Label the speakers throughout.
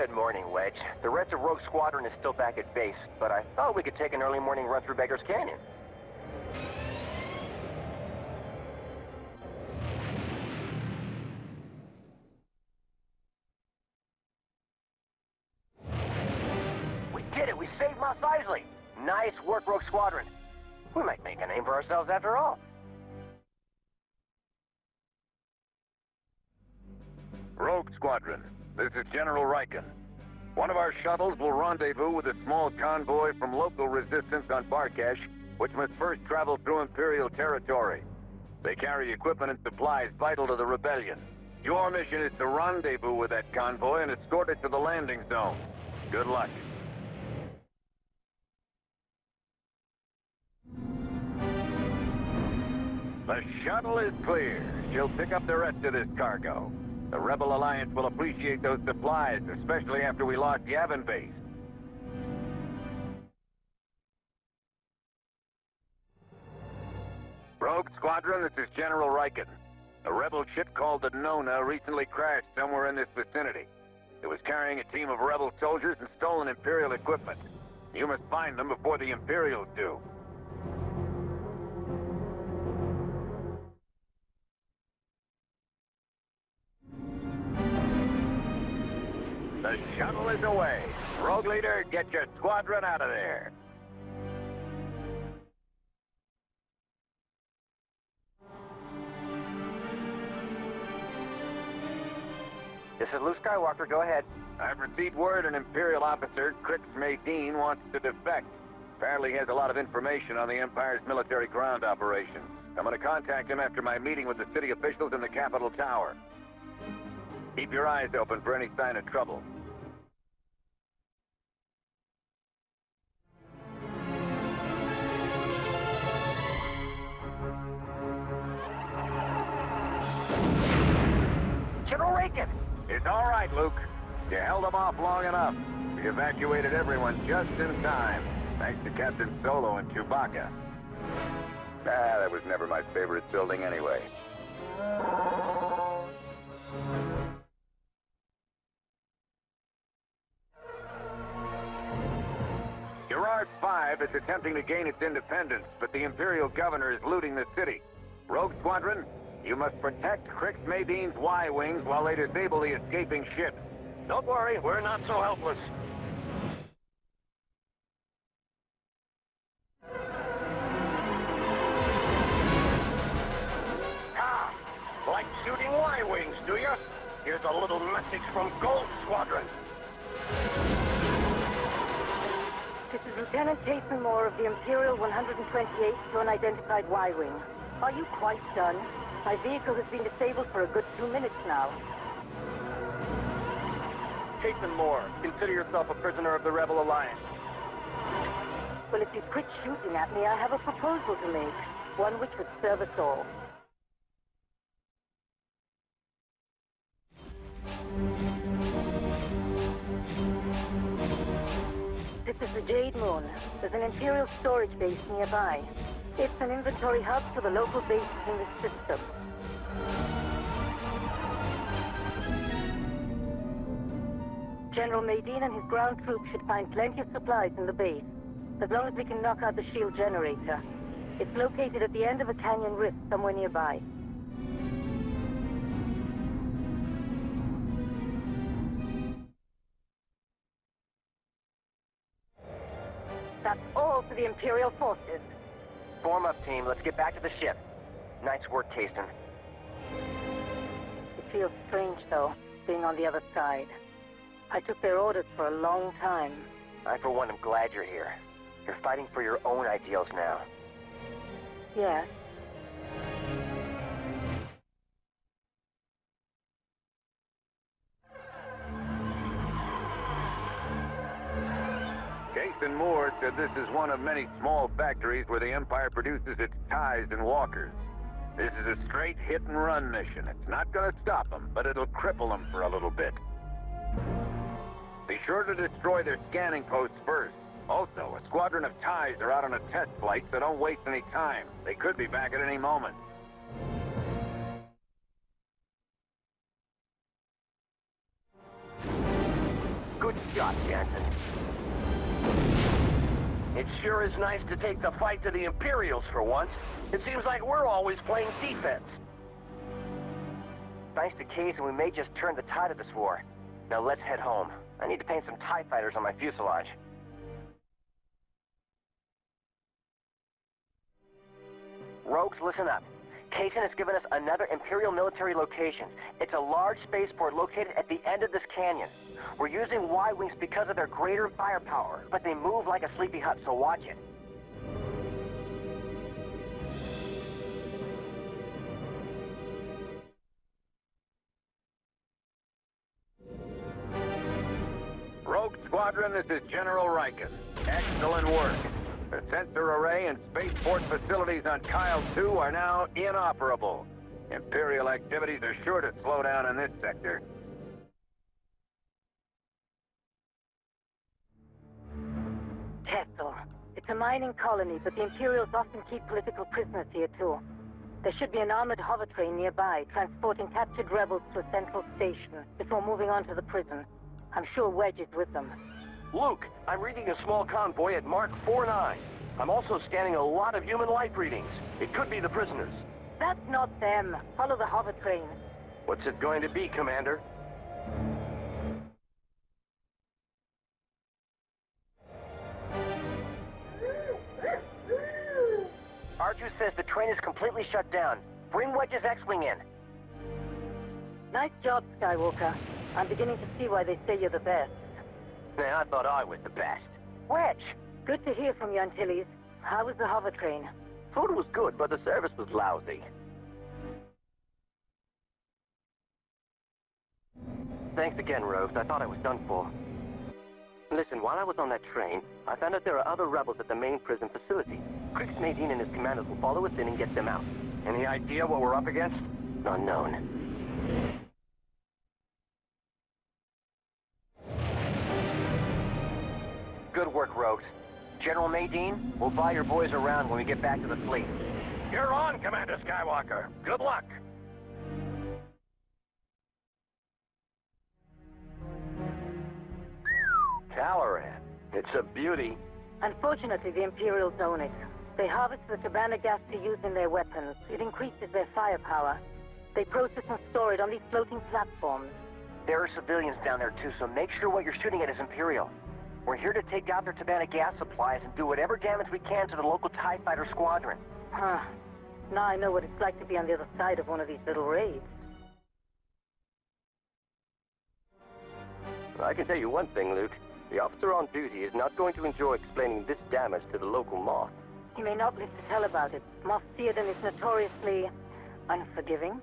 Speaker 1: Good morning, Wedge. The rest of Rogue Squadron is still back at base, but I thought we could take an early morning run through Beggar's Canyon. We did it! We saved Mos Eisley! Nice work, Rogue Squadron. We might make a name for ourselves after all.
Speaker 2: Rogue Squadron, this is General Riken. One of our shuttles will rendezvous with a small convoy from local resistance on Barkesh, which must first travel through Imperial territory. They carry equipment and supplies vital to the rebellion. Your mission is to rendezvous with that convoy and escort it to the landing zone. Good luck. The shuttle is clear. She'll pick up the rest of this cargo. The Rebel Alliance will appreciate those supplies, especially after we lost Yavin Base. Rogue Squadron, this is General Riken. A Rebel ship called the Nona recently crashed somewhere in this vicinity. It was carrying a team of Rebel soldiers and stolen Imperial equipment. You must find them before the Imperials do. The shuttle is away. Rogue Leader, get your squadron out of there.
Speaker 1: This is Luke Skywalker, go ahead.
Speaker 2: I've received word an Imperial officer, Crix Maydeen, wants to defect. Apparently he has a lot of information on the Empire's military ground operations. I'm going to contact him after my meeting with the city officials in the Capitol Tower. Keep your eyes open for any sign of trouble.
Speaker 1: General Riken!
Speaker 2: It's all right, Luke. You held them off long enough. We evacuated everyone just in time, thanks to Captain Solo and Chewbacca. That was never my favorite building anyway. Gerard 5 is attempting to gain its independence, but the Imperial governor is looting the city. Rogue Squadron, you must protect Crix Maydeen's Y-Wings while they disable the escaping ship.
Speaker 1: Don't worry, we're not so helpless. Ah, like shooting Y-Wings, do you? Here's a little message from Gold Squadron.
Speaker 3: This is Lieutenant Jason Moore of the Imperial 128th to Unidentified Y-Wing. Are you quite done? My vehicle has been disabled for a good 2 minutes now.
Speaker 1: Jason Moore, consider yourself a prisoner of the Rebel Alliance.
Speaker 3: Well, if you quit shooting at me, I have a proposal to make. One which would serve us all. This is the Jade Moon. There's an Imperial storage base nearby. It's an inventory hub for the local bases in this system. General Maydeen and his ground troops should find plenty of supplies in the base, as long as we can knock out the shield generator. It's located at the end of a canyon rift somewhere nearby. That's all for the Imperial forces.
Speaker 1: Form up, team. Let's get back to the ship. Nice work, Kasten.
Speaker 3: It feels strange, though, being on the other side. I took their orders for a long time.
Speaker 1: I, for one, am glad you're here. You're fighting for your own ideals now.
Speaker 3: Yes.
Speaker 2: Jason Moore said this is one of many small factories where the Empire produces its ties and walkers. This is a straight hit-and-run mission. It's not going to stop them, but it'll cripple them for a little bit. Be sure to destroy their scanning posts first. Also, a squadron of ties are out on a test flight, so don't waste any time. They could be back at any moment.
Speaker 1: shot, Jansen. It sure is nice to take the fight to the Imperials for once. It seems like we're always playing defense. Thanks to Kaysen, we may just turn the tide of this war. Now let's head home. I need to paint some TIE fighters on my fuselage. Rogues, listen up. Kaysen has given us another Imperial military location. It's a large spaceport located at the end of this canyon. We're using Y-wings because of their greater firepower, but they move like a sleepy hut, so watch it.
Speaker 2: Rogue Squadron, this is General Riken. Excellent work. The sensor array and spaceport facilities on Kyle 2 are now inoperable. Imperial activities are sure to slow down in this sector.
Speaker 3: Kessel. It's a mining colony, but the Imperials often keep political prisoners here, too. There should be an armored hover train nearby, transporting captured rebels to a central station before moving on to the prison. I'm sure Wedge is with them.
Speaker 1: Luke, I'm reading a small convoy at Mark 49. I'm also scanning a lot of human life readings. It could be the prisoners.
Speaker 3: That's not them. Follow the hover train.
Speaker 1: What's it going to be, Commander? R2 says the train is completely shut down. Bring Wedge's X-Wing in.
Speaker 3: Nice job, Skywalker. I'm beginning to see why they say you're the best.
Speaker 1: I thought I was the best. Wedge!
Speaker 3: Good to hear from you, Antilles. How was the hover train?
Speaker 1: Food was good, but the service was lousy. Thanks again, Rose. I thought I was done for. Listen, while I was on that train, I found out there are other rebels at the main prison facility. Crix Nadine and his commanders will follow us in and get them out. Any idea what we're up against? Unknown. Good work, Rogues. General Nadine, we'll buy your boys around when we get back to the fleet.
Speaker 2: You're on, Commander Skywalker. Good luck.
Speaker 1: Talaran. It's a beauty.
Speaker 3: Unfortunately, the Imperials own it. They harvest the Tabana gas to use in their weapons. It increases their firepower. They process and store it on these floating platforms.
Speaker 1: There are civilians down there too, so make sure what you're shooting at is Imperial. We're here to take out their Tabana gas supplies and do whatever damage we can to the local TIE fighter squadron.
Speaker 3: Huh. Now I know what it's like to be on the other side of one of these little raids.
Speaker 1: I can tell you one thing, Luke. The officer on duty is not going to enjoy explaining this damage to the local Moth.
Speaker 3: He may not live to tell about it. Moff Theoden is notoriously unforgiving.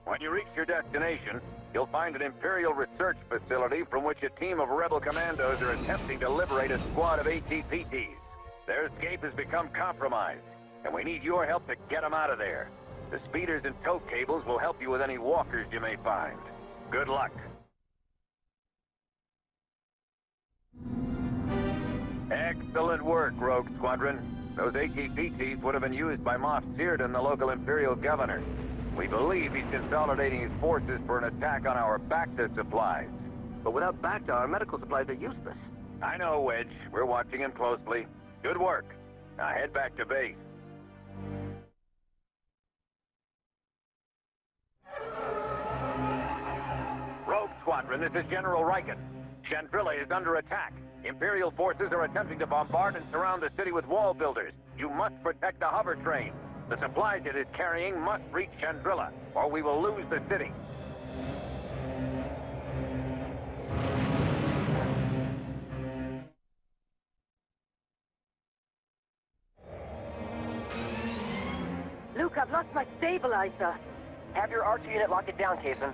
Speaker 2: When you reach your destination, you'll find an Imperial research facility from which a team of rebel commandos are attempting to liberate a squad of ATPTs. Their escape has become compromised, and we need your help to get them out of there. The speeders and tow cables will help you with any walkers you may find. Good luck. Excellent work, Rogue Squadron. Those ATPTs would have been used by Moff Theoden, the local Imperial governor. We believe he's consolidating his forces for an attack on our Bacta supplies.
Speaker 1: But without Bacta, our medical supplies are useless.
Speaker 2: I know, Wedge. We're watching him closely. Good work. Now head back to base. Rogue Squadron, this is General Riken. Chandrilla is under attack. Imperial forces are attempting to bombard and surround the city with wall builders. You must protect the hover train. The supplies it is carrying must reach Chandrilla, or we will lose the city.
Speaker 3: Luke, I've lost my stabilizer.
Speaker 1: Have your R2 unit lock it down, Kaysen.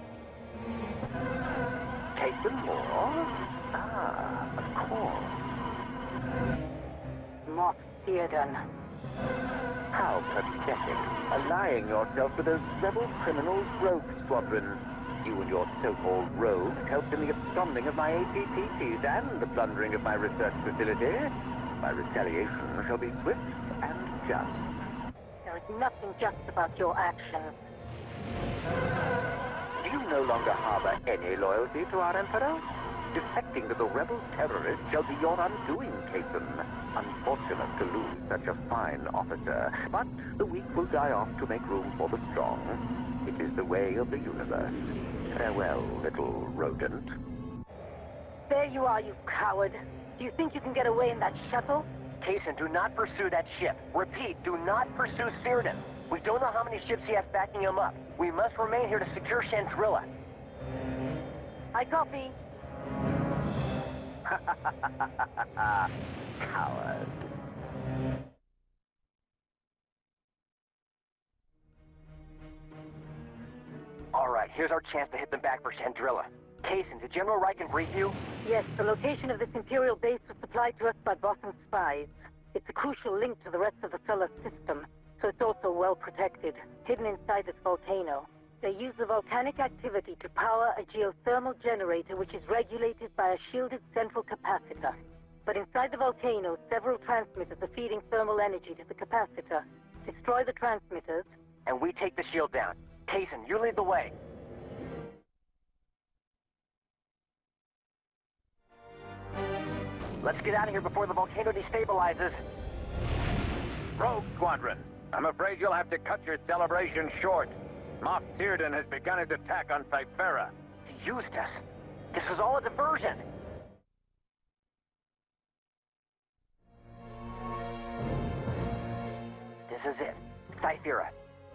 Speaker 1: Kaysen more? Ah, of course.
Speaker 3: Moff Theoden.
Speaker 1: How pathetic. Allying yourself with those rebel criminals, Rogue Squadron. You and your so-called rogues helped in the absconding of my ATPTs and the plundering of my research facility. My retaliation shall be swift and just.
Speaker 3: There is nothing just about your actions.
Speaker 1: Do you no longer harbor any loyalty to our Emperor? Defecting to the rebel terrorists shall be your undoing, Cason. Unfortunate to lose such a fine officer, but the weak will die off to make room for the strong. It is the way of the universe. Farewell, little rodent.
Speaker 3: There you are, you coward. Do you think you can get away in that shuttle?
Speaker 4: Cason, do not pursue that ship. Repeat, do not pursue Cyrdan. We don't know how many ships he has backing him up. We must remain here to secure Chandrilla.
Speaker 3: I copy.
Speaker 1: Coward.
Speaker 4: All right, here's our chance to hit them back for Chandrilla. Cason, did General Riken brief you?
Speaker 3: Yes, the location of this Imperial base was supplied to us by Boston spies. It's a crucial link to the rest of the solar system, so it's also well protected, hidden inside this volcano. They use the volcanic activity to power a geothermal generator which is regulated by a shielded central capacitor. But inside the volcano, several transmitters are feeding thermal energy to the capacitor. Destroy the transmitters,
Speaker 4: And we take the shield down. Cason, you lead the way. Let's get out of here before the volcano destabilizes.
Speaker 2: Rogue Squadron, I'm afraid you'll have to cut your celebration short. Moff Cyrdan has begun his attack on Cyphera.
Speaker 4: He used us. This was all a diversion. This is it. Cyphera.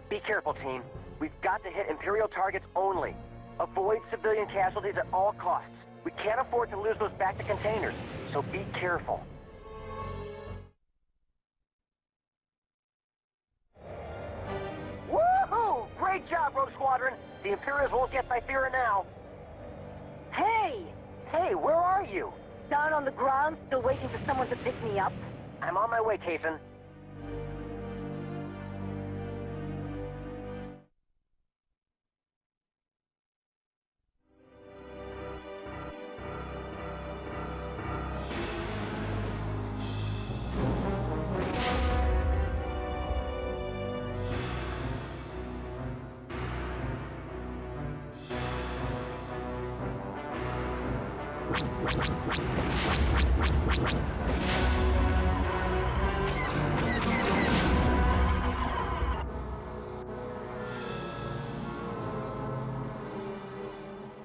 Speaker 4: Be careful, team. We've got to hit Imperial targets only. Avoid civilian casualties at all costs. We can't afford to lose those back to containers, so be careful. Woohoo! Great job, Rogue Squadron! The Imperials won't get Cyphera now.
Speaker 3: hey!
Speaker 4: Hey, where are you?
Speaker 3: Down on the ground, still waiting for someone to pick me up.
Speaker 4: I'm on my way, Cason.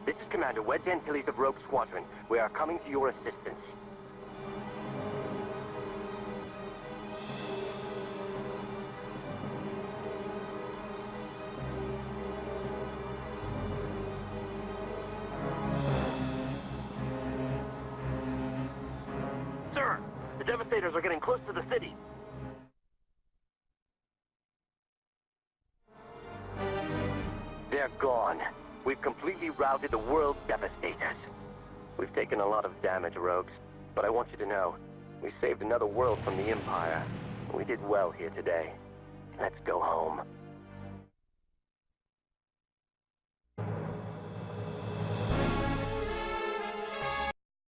Speaker 4: This is Commander Wedge Antilles of Rogue Squadron. We are coming to your assistance. Sir, the Devastators are getting close to the city. They're gone. We've completely routed the world's Devastators. We've taken a lot of damage, Rogues, but I want you to know, we saved another world from the Empire. We did well here today. Let's go home.